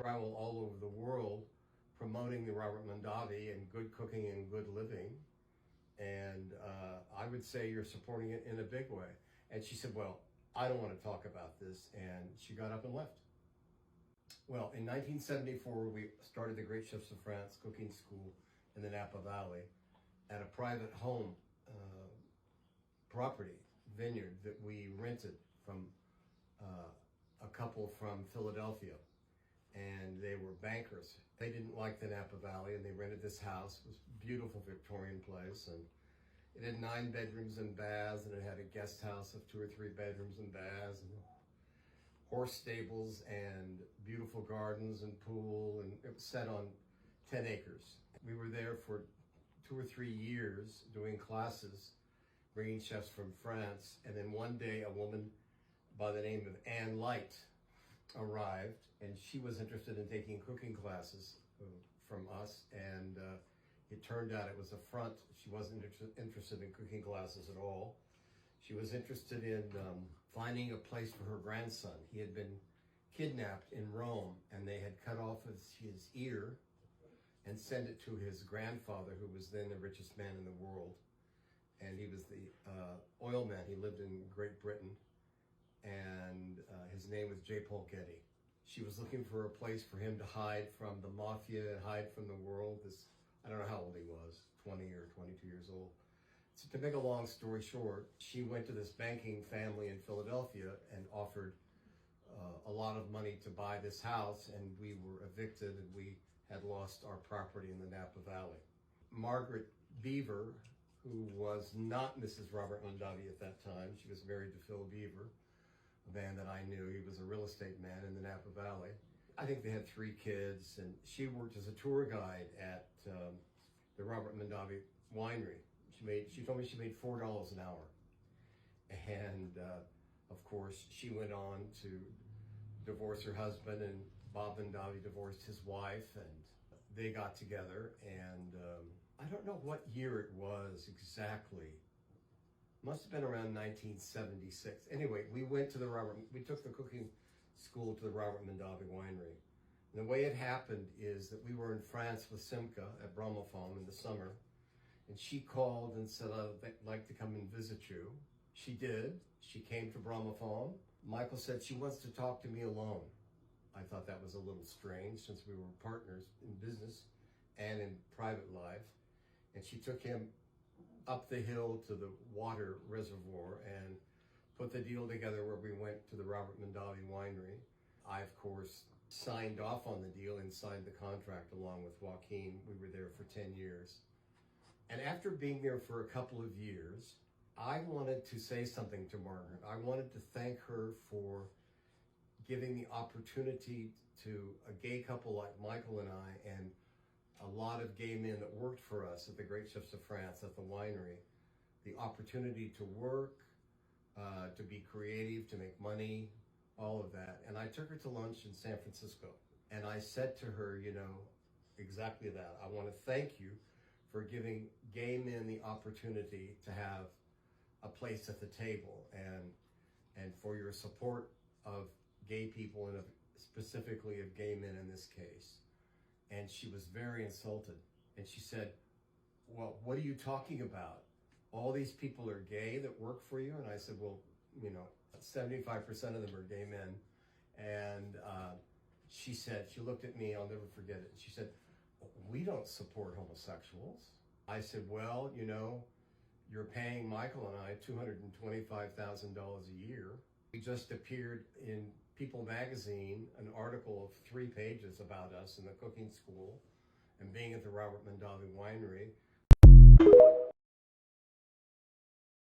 travel all over the world promoting the Robert Mondavi and good cooking and good living. And I would say you're supporting it in a big way. And she said, well, I don't want to talk about this. And she got up and left. Well, in 1974, we started the Great Chefs of France Cooking School in the Napa Valley at a private home property, vineyard, that we rented from a couple from Philadelphia. And they were bankers. They didn't like the Napa Valley, and they rented this house. It was a beautiful Victorian place, and it had 9 bedrooms and baths, and it had a guest house of 2 or 3 bedrooms and baths, and horse stables, and beautiful gardens and pool, and it was set on 10 acres. We were there for 2 or 3 years doing classes, bringing chefs from France, and then one day a woman by the name of Anne Light arrived, and she was interested in taking cooking classes from us, and it turned out it was a front. She wasn't interested in cooking classes at all. She was interested in finding a place for her grandson. He had been kidnapped in Rome, and they had cut off his ear and sent it to his grandfather, who was then the richest man in the world. And he was the oil man. He lived in Great Britain, and his name was J. Paul Getty. She was looking for a place for him to hide from the mafia, hide from the world. I don't know how old he was, 20 or 22 years old. So to make a long story short, she went to this banking family in Philadelphia and offered a lot of money to buy this house, and we were evicted, and we had lost our property in the Napa Valley. Margaret Beaver, who was not Mrs. Robert Mondavi at that time, she was married to Phil Beaver, a man that I knew. He was a real estate man in the Napa Valley. I think they had 3 kids, and she worked as a tour guide at the Robert Mondavi winery. She told me she made $4 an hour. And of course, she went on to divorce her husband, and Bob Mondavi divorced his wife, and they got together, and I don't know what year it was exactly. Must have been around 1976. Anyway, we took the cooking school to the Robert Mondavi winery. And the way it happened is that we were in France with Simca at Bromophone in the summer, and she called and said, I'd like to come and visit you. She did. She came to Bromophone. Michael said she wants to talk to me alone. I thought that was a little strange, since we were partners in business and in private life. And she took him up the hill to the water reservoir and put the deal together where we went to the Robert Mondavi winery. I, of course, signed off on the deal and signed the contract along with Joaquin. We were there for 10 years. And after being there for a couple of years, I wanted to say something to Margaret. I wanted to thank her for giving the opportunity to a gay couple like Michael and I, and a lot of gay men that worked for us at the Great Chefs of France at the winery, the opportunity to work, to be creative, to make money, all of that. And I took her to lunch in San Francisco, and I said to her, exactly that. I want to thank you for giving gay men the opportunity to have a place at the table, and for your support of gay people, and specifically of gay men in this case. And she was very insulted. And she said, well, what are you talking about? All these people are gay that work for you? And I said, well, 75% of them are gay men. And she said, she looked at me, I'll never forget it. She said, we don't support homosexuals. I said, well, you're paying Michael and I $225,000 a year. We just appeared in People magazine, an article of 3 pages about us in the cooking school and being at the Robert Mondavi winery.